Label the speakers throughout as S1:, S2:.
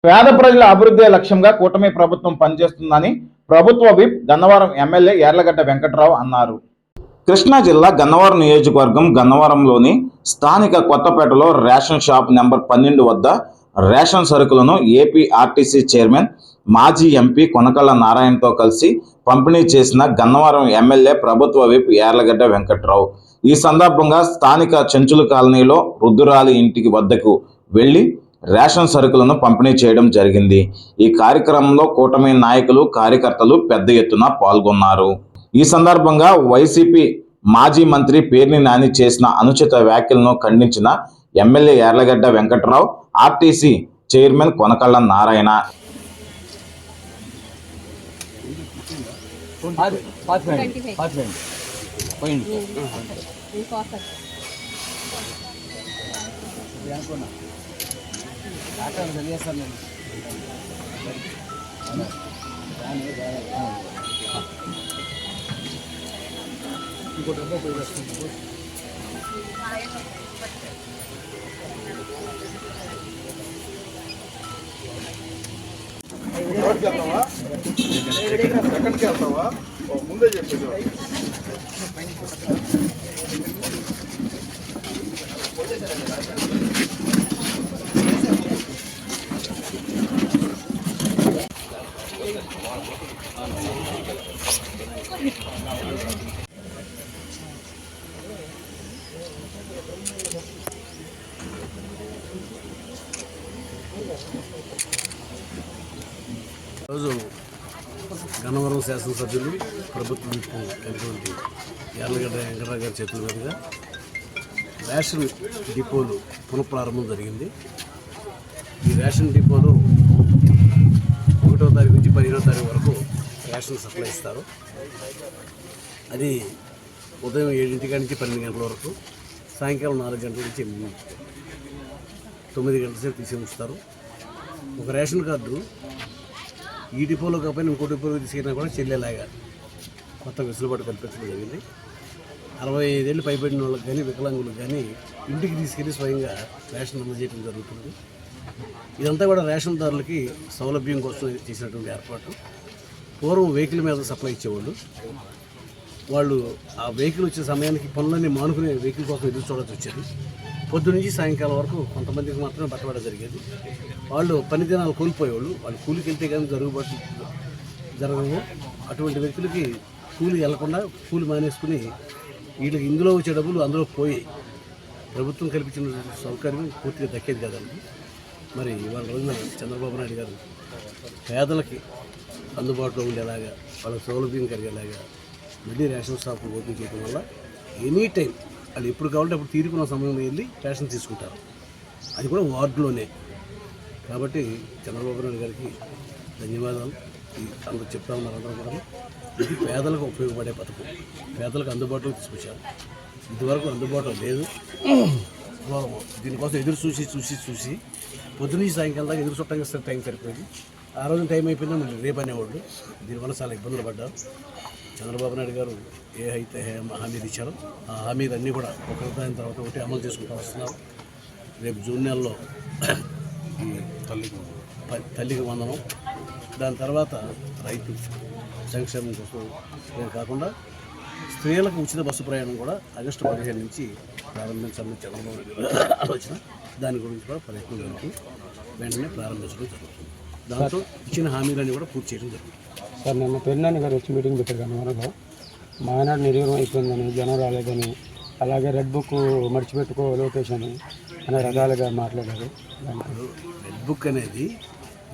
S1: పేద ప్రజల అభివృద్ధి లక్ష్యంగా కూటమి ప్రభుత్వం పనిచేస్తుందని ప్రభుత్వ విప్ గన్నవరం ఎమ్మెల్యే యార్లగడ్డ వెంకట్రావు అన్నారు. కృష్ణా జిల్లా గన్నవరం నియోజకవర్గం గన్నవరంలోని స్థానిక కొత్తపేటలో రేషన్ షాప్ నెంబర్ 12 వద్ద రేషన్ సరుకులను ఏపీ ఆర్టీసీ చైర్మన్ మాజీ ఎంపీ కొనకళ్ళ నారాయణతో కలిసి పంపిణీ చేసిన గన్నవరం ఎమ్మెల్యే ప్రభుత్వ విప్ యార్లగడ్డ వెంకట్రావు ఈ సందర్భంగా స్థానిక చెంచుల కాలనీలో రుద్దురాలి ఇంటికి వద్దకు వెళ్లి రేషన్ సరుకులను పంపిణీ చేయడం జరిగింది. ఈ కార్యక్రమంలో కూటమి నాయకులు కార్యకర్తలు పెద్ద ఎత్తున పాల్గొన్నారు. ఈ సందర్భంగా వైసీపీ మాజీ మంత్రి పేర్ని నాని చేసిన అనుచిత వ్యాఖ్యలను ఖండించిన MLA Yarlagadda Venkatrao, RTC chairman Konakalla Narayana
S2: ముందే చెప్పేది
S3: రోజు గన్నవరం శాసనసభ్యులు ప్రభుత్వం అయినటువంటి యార్లగడ్డ వెంకటరావు గారి చేతుల మీదుగా రేషన్ డిపోలు పునఃప్రారంభం జరిగింది. ఈ రేషన్ డిపోలు 1వ తారీఖు నుంచి 15వ తారీఖు వరకు రేషన్ సప్లై ఇస్తారు. అది ఉదయం 7 నుంచి 12 గంటల వరకు, సాయంకాలం 4 గంటల నుంచి 9 గంటల సేపు తీసి ఉంచుతారు. ఒక రేషన్ కార్డు ఈ డిపోలో కాకపోయినా ఇంకో డిపోలో తీసుకెళ్ళినా కూడా చెల్లేలాగా కొత్త వెసులుబాటు కల్పించడం జరిగింది. 65 ఏళ్ళు పైబడిన వాళ్ళకి కానీ వికలాంగులకు కానీ ఇంటికి తీసుకెళ్ళి స్వయంగా రేషన్ అందజేయడం జరుగుతుంది. ఇదంతా కూడా రేషన్దారులకి సౌలభ్యం కోసం చేసినటువంటి ఏర్పాటు. పూర్వం వెహికల్ మీద సప్లై ఇచ్చేవాళ్ళు, వాళ్ళు ఆ వెహికల్ వచ్చే సమయానికి పనులన్నీ మానుకునే వెహికల్ కోసం ఎదురు చూడాల్సి వచ్చేది. పొద్దు నుంచి సాయంకాలం వరకు కొంతమందికి మాత్రమే బట్టబడ జరిగేది. వాళ్ళు పని దినాలు కోల్పోయేవాళ్ళు. వాళ్ళు కూలికి వెళ్తే కానీ జరగవు. అటువంటి వ్యక్తులకి కూలి వెళ్లకుండా కూలి మానేసుకుని వీళ్ళకి ఇందులో వచ్చే డబ్బులు అందులో పోయి ప్రభుత్వం కల్పించిన సౌకర్యం పూర్తిగా దక్కేది కదండి. మరి ఇవాళ రోజున చంద్రబాబు నాయుడు గారు పేదలకి అందుబాటులో ఉండేలాగా, వాళ్ళకి సౌలభ్యం కలిగేలాగా మళ్ళీ రేషన్ షాపులు ఓపెన్ చేయడం వల్ల ఎనీ టైం వాళ్ళు ఎప్పుడు కావాలంటే అప్పుడు తీరుకున్న సమయంలో వెళ్ళి రేషన్ తీసుకుంటారు. అది కూడా వార్డులోనే. కాబట్టి చంద్రబాబు నాయుడు గారికి ధన్యవాదాలు. అందరూ చెప్తా ఉన్నారు అందరూ కూడా. ఇది పేదలకు ఉపయోగపడే పథకం, పేదలకు అందుబాటులో తీసుకొచ్చారు. ఇదివరకు అందుబాటులో లేదు. దీనికోసం ఎదురు చూసి పొద్దున్నీ సాయంకాలం దాకా ఎదురు చుట్టంగా టైం సరిపోయింది. ఆ రోజు టైం అయిపోయిందో మళ్ళీ రేపు అనేవాళ్ళు. దీనివల్ల చాలా ఇబ్బందులు పడ్డారు. చంద్రబాబు నాయుడు గారు ఏ అయితే హామీలు ఇచ్చారో ఆ హామీలన్నీ కూడా ఒకదాని తర్వాత ఒకటి అమలు చేసుకుంటూ వస్తున్నారు. రేపు జూన్ నెలలో ఈ తల్లికి వందనం, దాని తర్వాత రైతు సంక్షేమం కోసం కాకుండా స్త్రీలకు ఉచిత బస్సు ప్రయాణం కూడా ఆగస్టు 15 నుంచి ప్రారంభించాలని చంద్రబాబు నాయుడు ఆలోచన. దాని గురించి కూడా ప్రయత్నం జరుగుతుంది. వెంటనే ప్రారంభించడం జరుగుతుంది. దాంతో ఇచ్చిన హామీలన్నీ కూడా పూర్తి చేయడం జరుగుతుంది.
S4: సార్, నిన్న పెళ్ళాన్ని గారు వచ్చి మీటింగ్ పెట్టారు గన్నవరంలో. మాయనాడు నిర్వహణ అయిపోయిందని, జనం రాలేదని, అలాగే రెడ్ బుక్ మర్చిపెట్టుకో లొకేషన్ అనే రకాలుగా మాట్లాడారు.
S3: రెడ్ బుక్ అనేది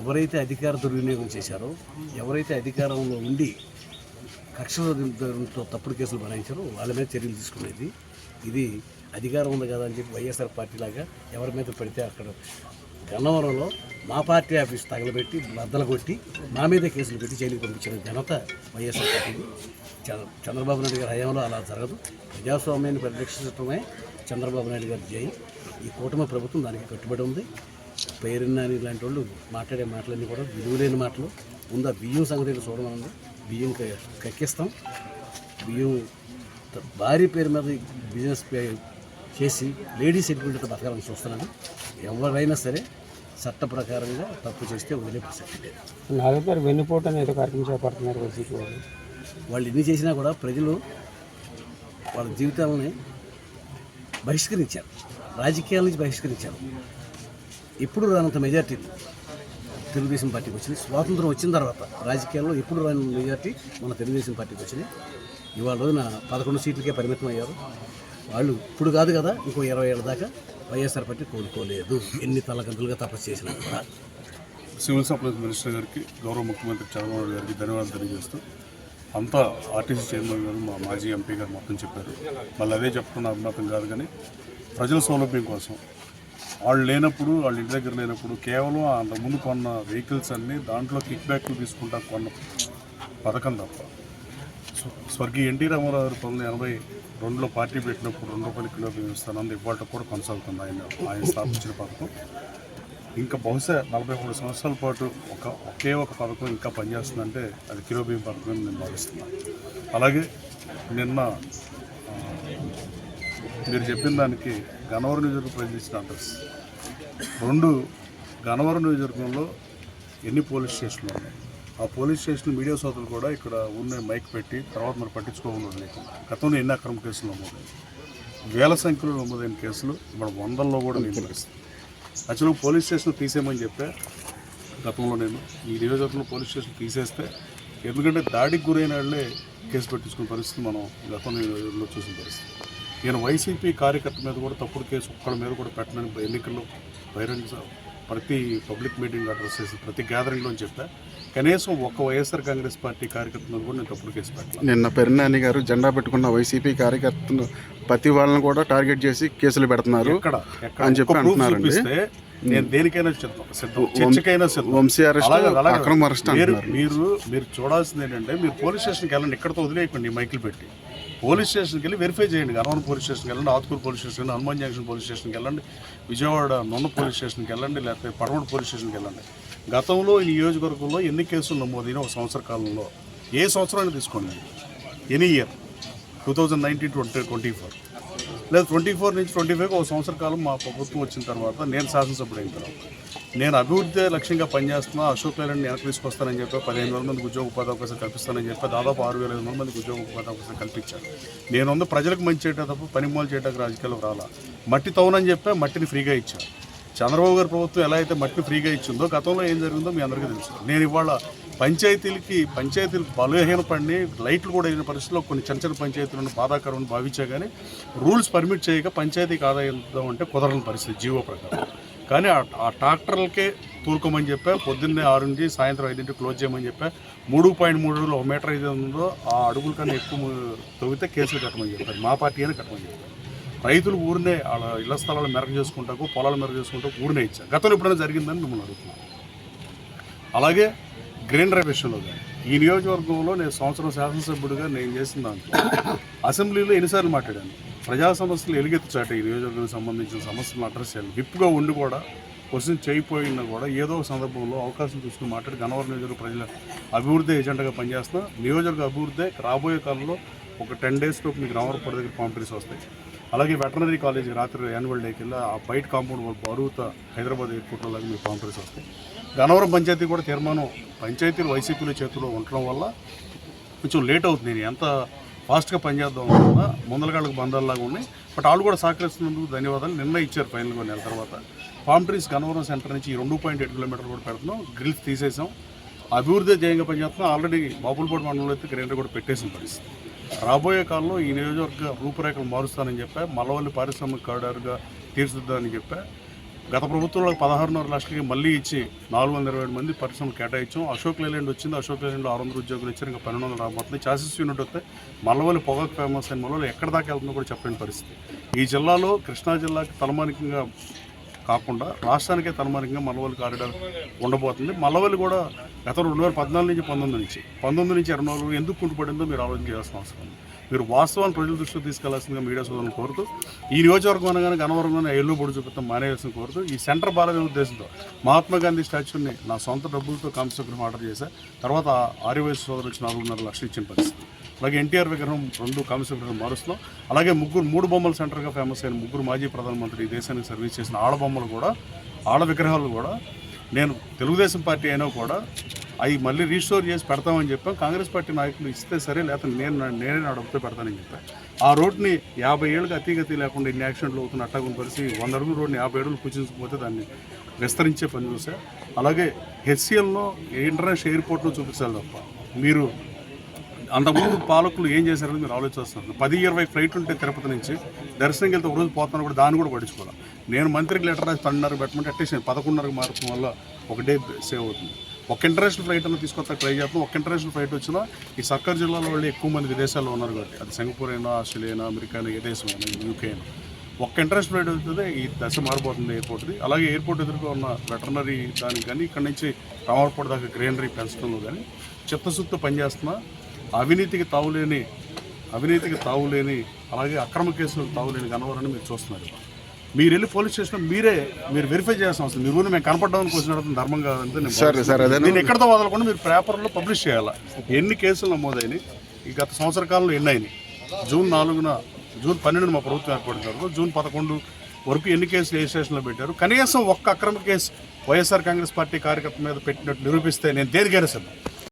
S3: ఎవరైతే అధికార దుర్వినియోగం చేశారో, ఎవరైతే అధికారంలో ఉండి కక్షతో తప్పుడు కేసులు బనాయించారో వాళ్ళ మీద చర్యలు తీసుకునేది. ఇది అధికారం ఉంది కదా అని చెప్పి వైఎస్ఆర్ పార్టీ లాగా ఎవరి మీద పడితే అక్కడ గన్నవరంలో మా పార్టీ ఆఫీస్ తగలబెట్టి బద్దలు కొట్టి మా మీద కేసులు పెట్టి జైలుకి పంపించిన ఘనత వైఎస్ఆర్ పార్టీకి. చంద్రబాబు నాయుడు గారి హయాంలో అలా జరగదు. ప్రజాస్వామ్యాన్ని పరిరక్షించడమే చంద్రబాబు నాయుడు గారి జై. ఈ కూటమి ప్రభుత్వం దానికి కట్టుబడి ఉంది. పేరున్నాని లాంటి వాళ్ళు మాట్లాడే మాటలన్నీ కూడా విలువలేని మాటలు. ముందు ఆ బియ్యం సంగతి చూడమని, బియ్యం కక్కిస్తాం. బియ్యం భార్య పేరు మీద బిజినెస్ చేసి లేడీస్ ఎటువంటి బతకాలని చూస్తున్నాను. ఎవరైనా సరే చట్ట ప్రకారంగా తప్పు చేస్తే వదిలే ప్రసక్తి లేదు.
S4: 4వ తారీఖు వెన్నుపోటు అనేది కార్యక్రమం చేపడుతున్నారు వైసీపీ వాళ్ళు.
S3: వాళ్ళు ఎన్ని చేసినా కూడా ప్రజలు వాళ్ళ జీవితాలని బహిష్కరించారు, రాజకీయాల నుంచి బహిష్కరించారు. ఎప్పుడు రానంత మెజార్టీ తెలుగుదేశం పార్టీకి వచ్చింది. స్వాతంత్రం వచ్చిన తర్వాత రాజకీయాల్లో ఎప్పుడు రాని మెజార్టీ మన తెలుగుదేశం పార్టీకి వచ్చింది. ఇవాళ రోజున 11 సీట్లకే పరిమితం అయ్యారు. వాళ్ళు ఇప్పుడు కాదు కదా, ఇంకో 20 ఏళ్ళ దాకా వైఎస్ఆర్ పార్టీ కోలుకోలేదు. ఎన్ని తలకంతులుగా తపస్సు చేసినా కూడా.
S2: సివిల్ సప్లైస్ మినిస్టర్ గారికి, గౌరవ ముఖ్యమంత్రి చంద్రబాబు నాయుడు గారికి ధన్యవాదాలు తెలియజేస్తూ, అంతా ఆర్టీసీ చైర్మన్ గారు, మా మాజీ ఎంపీ గారు మొత్తం చెప్పారు. మళ్ళీ అదే చెప్పుకున్న అభిమతం కాదు, కానీ ప్రజల సౌలభ్యం కోసం వాళ్ళు లేనప్పుడు, వాళ్ళ ఇంటి దగ్గర లేనప్పుడు కేవలం అంతకుముందు కొన్న వెహికల్స్ అన్నీ దాంట్లో కిక్ బ్యాక్లు తీసుకుంటా కొన్న పథకం తప్ప, స్వర్గీయ ఎన్టీ రామారావు గారు 1982లో పార్టీ పెట్టినప్పుడు ₹2 కిలో బియ్యం ఇస్తానని ఇవాళ కూడా కొనసాగుతుంది ఆయన స్థాపించిన పథకం. ఇంకా బహుశా 43 సంవత్సరాల పాటు ఒకే ఒక పథకం ఇంకా పనిచేస్తుందంటే అది కిలో బియ్యం పథకం నేను భావిస్తున్నాను. అలాగే నిన్న మీరు చెప్పిన దానికి గన్నవరం నియోజకవర్గం ప్రజలు ఇచ్చిన అడ్రస్ 2 గన్నవరం నియోజకవర్గంలో ఎన్ని పోలీస్ స్టేషన్లు ఉన్నాయి, ఆ పోలీస్ స్టేషన్ మీడియా సోదరులు కూడా ఇక్కడ ఉన్న మైక్ పెట్టి తర్వాత మరి పట్టించుకోకుండా లేకుండా గతంలో ఎన్ని అక్రమ కేసులు నమోదయ్యాయి, వేల సంఖ్యలో నమోదైన కేసులు ఇప్పుడు 100ల్లో కూడా నిర్వహిస్తుంది. యాక్చువల్గా పోలీస్ స్టేషన్ తీసేయమని చెప్పే గతంలో నేను ఈ నియోజకవర్గంలో పోలీస్ స్టేషన్ తీసేస్తే, ఎందుకంటే దాడికి గురైన వాళ్ళే కేసు పెట్టించుకునే పరిస్థితి మనం గతంలో చూసిన పరిస్థితి. నేను వైసీపీ కార్యకర్త మీద కూడా తప్పుడు కేసు ఒక్కళ్ళ మీద కూడా పెట్టనని ఎన్నికల్లో బహిరంగ ప్రతి పబ్లిక్ మీటింగ్ అడ్రస్ చేసి ప్రతి గ్యాదరింగ్లో చెప్పా. కనీసం ఒక్క వైఎస్ఆర్ కాంగ్రెస్ పార్టీ కార్యకర్త మీద కూడా నేను తప్పుడు కేసు పెట్టాను.
S5: నిన్న పెర్నాని గారు జెండా పెట్టుకున్న వైసీపీ కార్యకర్తలు ప్రతి వాళ్ళని కూడా టార్గెట్ చేసి కేసులు పెడుతున్నారు అని చెప్పి అంటున్నారండి.
S2: నేను దేనికైనా సిద్ధం, చర్చకైనా సిద్ధం.
S5: వంశీ అరెస్ట్, అక్రమ అరెస్ట్ అంటున్నారు.
S2: మీరు చూడాల్సింది ఏంటంటే, మీరు పోలీస్ స్టేషన్కి వెళ్ళండి, ఇక్కడతో వదిలేయకండి మైకులు పెట్టి. పోలీస్ స్టేషన్కి వెళ్ళి వెరిఫై చేయండి. గన్నవరం పోలీస్ స్టేషన్కి వెళ్ళండి, Atkur police station, Hanuman junction police స్టేషన్కి వెళ్ళండి, విజయవాడ నొన్న పోలీస్ స్టేషన్కి వెళ్ళండి, లేకపోతే పడమటి పోలీస్ స్టేషన్కి వెళ్ళండి. గతంలో ఈ నియోజకవర్గంలో ఎన్ని కేసులు నమోదైన ఒక సంవత్సర కాలంలో, ఏ సంవత్సరాన్ని తీసుకోండి, ఎనీ ఇయర్ 2019-24 లేదా 24 నుంచి 25 ఒక సంవత్సర కాలం మా ప్రభుత్వం వచ్చిన తర్వాత, నేను శాసనసభ్యుడు అయిన తర్వాత నేను అభివృద్ధి లక్ష్యంగా పనిచేస్తున్నా. అశోక్ లేలాండ్ వెనక్కి తీసుకొస్తానని చెప్పి 15,000 మందికి ఉద్యోగ ఉపాధి అవకాశాలు కల్పిస్తానని చెప్పి దాదాపు 6,500 మందికి ఉద్యోగ ఉపాధి అవకాశాలు కల్పించాను. నేను ప్రజలకు మంచి చేయటం తప్ప పనిమాలు చేయడానికి రాజకీయాలు రాలా. మట్టి తవ్వనని చెప్పి మట్టిని ఫ్రీగా ఇచ్చాను. చంద్రబాబు గారి ప్రభుత్వం ఎలా అయితే మట్టిని ఫ్రీగా ఇచ్చిందో, గతంలో ఏం జరిగిందో మీ అందరికీ తెలుసు. నేను ఇవాళ పంచాయతీలు బలహీనపడి లైట్లు కూడా అయిన పరిస్థితుల్లో కొన్ని చిన్న పంచాయతీలను బాధాకరమని భావించా, కానీ రూల్స్ పర్మిట్ చేయక పంచాయతీకి ఆదాయం అంటే కుదరని పరిస్థితి జీవో ప్రకారం. కానీ ఆ ట్రాక్టర్లకే తూరుకోమని చెప్పా, పొద్దున్నే 6 నుంచి సాయంత్రం 5 క్లోజ్ చేయమని చెప్పా. 3.3 అడుగులు 1 మీటర్ అయితే ఉందో ఆ అడుగుల కన్నా ఎక్కువ తవ్వితే కేసులు కట్టమని చెప్పారు. మా పార్టీ అని కట్టమని చెప్పారు. రైతులు ఊరినే వాళ్ళ ఇళ్ల స్థలాలు మెరుగు చేసుకుంటాకు, పొలాలు మెరుగు చేసుకుంటూ ఊరినే ఇచ్చారు. గతంలో ఎప్పుడైనా జరిగిందని మిమ్మల్ని అడుగుతున్నాను. అలాగే గ్రీన్ డ్రైవ్ విషయంలో కానీ ఈ నియోజకవర్గంలో నేను సంవత్సరం శాసనసభ్యుడిగా నేను చేసిన దాంట్లో అసెంబ్లీలో ఎన్నిసార్లు మాట్లాడాను. ప్రజా సమస్యలు ఎలుగెత్తి చాటే ఈ నియోజకవర్గానికి సంబంధించిన సమస్యలను అడ్రస్ చేయాలి. విప్పుగా ఉండి కూడా క్వశ్చన్ చేయకపోయినా కూడా ఏదో ఒక సందర్భంలో అవకాశం చూసుకుని మాట్లాడి గన్నవరం నియోజకవర్గ ప్రజల అభివృద్ధి ఏజెండాగా పనిచేస్తున్నా. నియోజకవర్గ అభివృద్ధి రాబోయే కాలంలో ఒక 10 days లోపు మీకు రామవరపూడి దగ్గర కాంపిటీస్ వస్తాయి. అలాగే వెటనరీ కాలేజీకి రాత్రి యాన్యువల్ డేకి వెళ్ళి ఆ బయట కాంపౌండ్ బరువుత హైదరాబాద్ ఎయిర్పోర్ట్లో లాగా మీకు కాంపిటీస్ వస్తాయి. గన్నవరం పంచాయతీ కూడా తీర్మానం పంచాయతీలు వైసీపీల చేతిలో ఉండటం వల్ల కొంచెం లేట్ అవుతుంది. నేను ఎంత ఫాస్ట్గా పనిచేద్దాం అనుకున్నా ముందలగాళ్ళకు బంధాల్లాగా ఉన్నాయి. బట్ వాళ్ళు కూడా సహకరిస్తున్నందుకు ధన్యవాదాలు. నిన్న ఇచ్చారు ఫైనల్గా నెల తర్వాత. పామ్ ట్రీస్ గన్నవరం సెంటర్ నుంచి 2.8 కిలోమీటర్లు కూడా పెడుతున్నాం. గ్రిల్స్ తీసేసాం. అభివృద్ధి ధ్యేయంగా పనిచేస్తున్నాం. ఆల్రెడీ బాపులపాడు మండలంలో అయితే గ్రైండర్ కూడా పెట్టేసిన పరిస్థితి. రాబోయే కాలంలో ఈ నియోజకవర్గ రూపురేఖలు మారుస్తానని చెప్పా. మల్లవల్లి పారిశ్రామిక కారిడార్గా తీర్చిదిద్దామని చెప్పా. గత ప్రభుత్వంలో 16.5 లక్షలకి మళ్ళీ ఇచ్చి 427 మంది పరిశ్రమలు కేటాయించాం. అశోక్ లేలాండ్ వచ్చింది. అశోక్ లేలాండ్లో 600 ఉద్యోగులు ఇచ్చారు. ఇంకా 1200 రాబోతుంది. చాసిస్ యూనిట్ వస్తే మల్లవల్లి పొగాకు ఫేమస్ అయిన మల్లవల్లి ఎక్కడ దాకా వెళ్తుందో కూడా చెప్పలేని పరిస్థితి. ఈ జిల్లాలో కృష్ణా జిల్లాకి తలమానికంగా కాకుండా రాష్ట్రానికే తలమానికంగా మల్లవల్లి కారిడార్ ఉండబోతుంది. మల్లవల్లి కూడా గత 2014 నుంచి 19 నుంచి 24 ఎందుకు కుంటుపడిందో మీరు ఆలోచన చేయాల్సిన అవసరం ఉంది. మీరు వాస్తవాన్ని ప్రజల దృష్టికి తీసుకెళ్లాల్సిందిగా మీడియా సోదరులను కోరుతూ, ఈ నియోజకవర్గం అనగానే గన్నవరంగానే ఎల్లు పొడి చూపిస్తాం మానేయాల్సిన కోరుతూ, ఈ సెంటర్ బాలనే ఉద్దేశంతో మహాత్మా గాంధీ స్టాచ్యూని నా సొంత డబ్బులతో కాంస్యగ్రహం ఆర్డర్ చేశా. తర్వాత ఆర్యవైశ్య సోదరులు వచ్చి 4.5 లక్షలు ఇచ్చిన పరిస్థితి. అలాగే ఎన్టీఆర్ విగ్రహం 2 కాంస్య విగ్రహం మారుస్తున్నాం. అలాగే 3 బొమ్మల సెంటర్గా ఫేమస్ అయిన 3 మాజీ ప్రధానమంత్రి ఈ దేశానికి సర్వీస్ చేసిన ఆడ బొమ్మలు కూడా, ఆడ విగ్రహాలు కూడా నేను తెలుగుదేశం పార్టీ అయినా కూడా అవి మళ్ళీ రీస్టోర్ చేసి పెడతామని చెప్పాం. కాంగ్రెస్ పార్టీ నాయకులు ఇస్తే సరే, లేకపోతే నేనే నా డబ్బుతో పెడతానని చెప్పాను. ఆ రోడ్ని 50 ఏళ్ళకి అతిగతి లేకుండా ఇన్ని యాక్సిడెంట్లు అవుతున్న అట్టాగుని పరిస్థితి 100 అడుగుల రోడ్ని 50 ఏళ్ళు కూర్చుంచకపోతే దాన్ని విస్తరించే పని చూసా. అలాగే హెచ్సిఎల్లో ఇంటర్నేషనల్ ఎయిర్పోర్ట్లో చూపించాలి తప్ప మీరు అంతకుముందు పాలకులు ఏం చేశారని మీరు ఆలోచిస్తున్నారు. 10-20 ఫ్లైట్ ఉంటే తిరుపతి నుంచి దర్శనంకి వెళ్తే ఒక రోజు పోతాను కూడా దాన్ని కూడా పట్టించుకోవాలి. నేను మంత్రికి లెటర్ రాసి 12:30 పెట్టమంటే అట్లీస్ట్ 11:30 మారడం వల్ల ఒక డే సేవ్ అవుతుంది. ఒక ఇంటర్నేషనల్ ఫ్లైట్ అన్న తీసుకొస్తా ట్రై చేస్తాం. ఒక ఇంటర్నేషనల్ ఫ్లైట్ వచ్చినా ఈ సర్కార్ జిల్లాలో వాళ్ళు ఎక్కువ మంది విదేశాల్లో ఉన్నారు కాబట్టి, అది సింగపూర్ అయినా, ఆస్ట్రేలియా అయినా, అమెరికా అయినా, ఏ దేశం అయినా, యూకే అయినా, ఒక్క ఇంటర్నేషనల్ ఫ్లైట్ అవుతుంది ఈ దశ మారిపోతుంది ఎయిర్పోర్ట్ది. అలాగే ఎయిర్పోర్ట్ ఎదురుగా ఉన్న వెటర్నరీ దానికి కానీ, ఇక్కడ నుంచి రామర్పూడి దాకా గ్రీనరీ పెంచడంలో కానీ చిత్తశుద్ధితో పనిచేస్తున్నా. అవినీతికి తావులేని అలాగే అక్రమ కేసులకు తావులేని గన్నవరాన్ని మీరు చూస్తున్నారు. మీరు వెళ్ళి పోలీస్ స్టేషన్లో మీరు వెరిఫై చేయాల్సిన అవసరం. మీరు మేము కనపడడానికి వచ్చిన ధర్మం కాదంటే నేను ఎక్కడితో వదలకుండా మీరు పేపర్లో పబ్లిష్ చేయాలి. ఎన్ని కేసులు నమోదైనాయి, ఈ గత సంవత్సర కాలంలో ఎన్ని అయినాయి, జూన్ 12 మా ప్రభుత్వం ఏర్పడిన జూన్ 11 వరకు ఎన్ని కేసులు ఏ స్టేషన్లో పెట్టారు, కనీసం ఒక్క అక్రమ కేసు వైఎస్ఆర్ కాంగ్రెస్ పార్టీ కార్యకర్త మీద పెట్టినట్టు నిరూపిస్తే నేను దేనికైనా సరే